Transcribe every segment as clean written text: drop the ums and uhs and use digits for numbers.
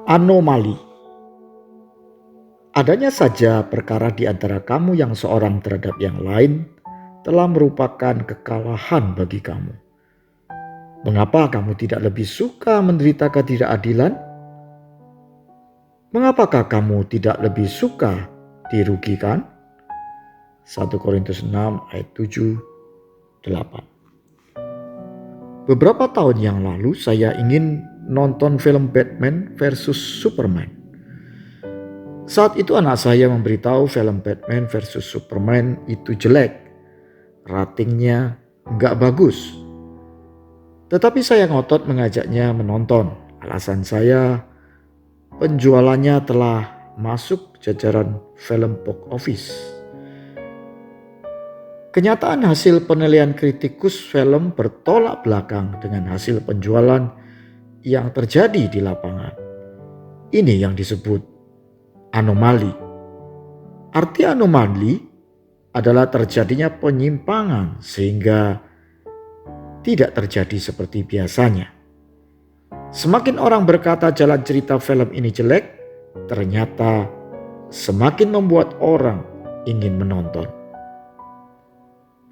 Anomali. Adanya saja perkara di antara kamu yang seorang terhadap yang lain telah merupakan kekalahan bagi kamu. Mengapa kamu tidak lebih suka menderita ketidakadilan? Mengapakah kamu tidak lebih suka dirugikan? 1 Korintus 6 ayat 7, 8. Beberapa tahun yang lalu saya ingin nonton film Batman versus Superman. Saat itu anak saya memberitahu film Batman versus Superman itu jelek. Ratingnya nggak bagus. Tetapi saya ngotot mengajaknya menonton. Alasan saya, penjualannya telah masuk jajaran film box office. Kenyataan hasil penilaian kritikus film bertolak belakang dengan hasil penjualan yang terjadi di lapangan. Ini yang disebut anomali. Arti anomali adalah terjadinya penyimpangan sehingga tidak terjadi seperti biasanya. Semakin orang berkata jalan cerita film ini jelek, ternyata semakin membuat orang ingin menonton.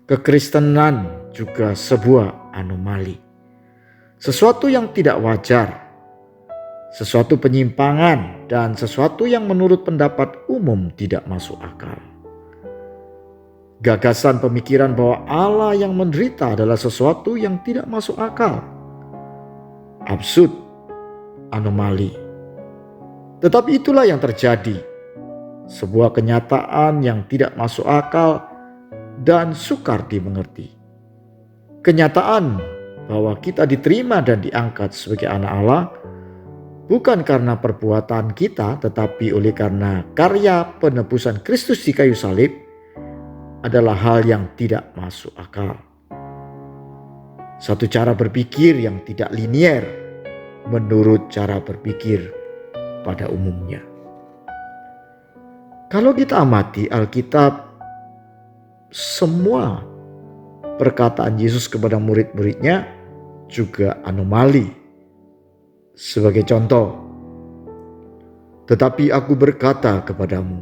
Kekristenan juga sebuah anomali. Sesuatu yang tidak wajar, sesuatu penyimpangan, dan sesuatu yang menurut pendapat umum tidak masuk akal. Gagasan pemikiran bahwa Allah yang menderita adalah sesuatu yang tidak masuk akal. Absurd, anomali. Tetapi itulah yang terjadi. Sebuah kenyataan yang tidak masuk akal dan sukar dimengerti. Kenyataan bahwa kita diterima dan diangkat sebagai anak Allah bukan karena perbuatan kita, tetapi oleh karena karya penebusan Kristus di kayu salib adalah hal yang tidak masuk akal. Satu cara berpikir yang tidak linier menurut cara berpikir pada umumnya. Kalau kita amati Alkitab, semua perkataan Yesus kepada murid-muridnya juga anomali. Sebagai contoh, tetapi aku berkata kepadamu,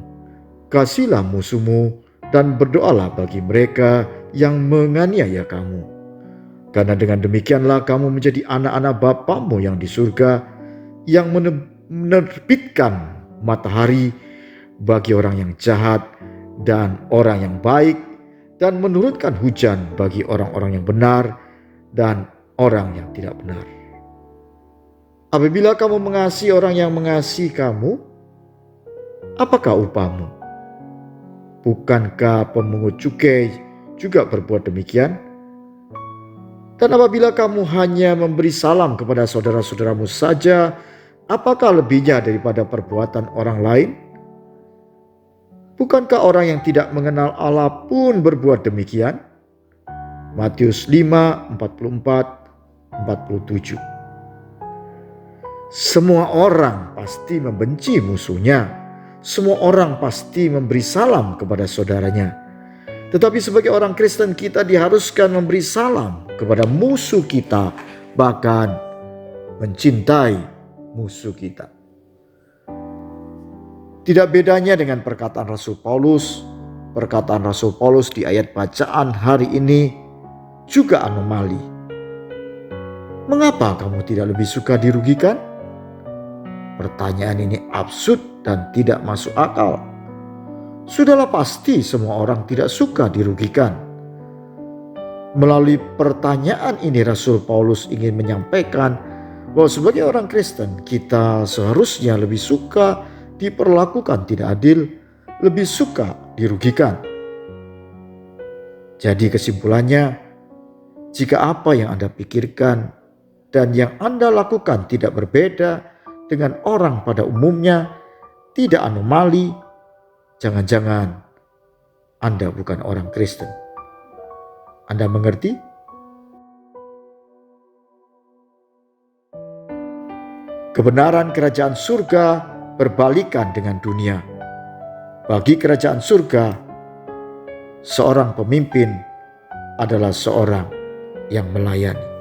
kasihilah musuhmu dan berdoalah bagi mereka yang menganiaya kamu. Karena dengan demikianlah kamu menjadi anak-anak Bapamu yang di surga, yang menerbitkan matahari bagi orang yang jahat dan orang yang baik, dan menurunkan hujan bagi orang-orang yang benar dan orang yang tidak benar. Apabila kamu mengasihi orang yang mengasihi kamu, apakah upahmu? Bukankah pemungut cukai juga berbuat demikian? Dan apabila kamu hanya memberi salam kepada saudara-saudaramu saja, apakah lebihnya daripada perbuatan orang lain? Bukankah orang yang tidak mengenal Allah pun berbuat demikian? Matius 5, 44, 47. Semua orang pasti membenci musuhnya. Semua orang pasti memberi salam kepada saudaranya. Tetapi sebagai orang Kristen kita diharuskan memberi salam kepada musuh kita, bahkan mencintai musuh kita. Tidak bedanya dengan perkataan Rasul Paulus. Perkataan Rasul Paulus di ayat bacaan hari ini juga anomali. Mengapa kamu tidak lebih suka dirugikan? Pertanyaan ini absurd dan tidak masuk akal. Sudahlah, pasti semua orang tidak suka dirugikan. Melalui pertanyaan ini Rasul Paulus ingin menyampaikan bahwa sebagai orang Kristen kita seharusnya lebih suka diperlakukan tidak adil, lebih suka dirugikan. Jadi kesimpulannya, jika apa yang Anda pikirkan dan yang Anda lakukan tidak berbeda dengan orang pada umumnya, tidak anomali, jangan-jangan Anda bukan orang Kristen. Anda mengerti? Kebenaran kerajaan surga berbalikan dengan dunia. Bagi kerajaan surga, seorang pemimpin adalah seorang yang melayani.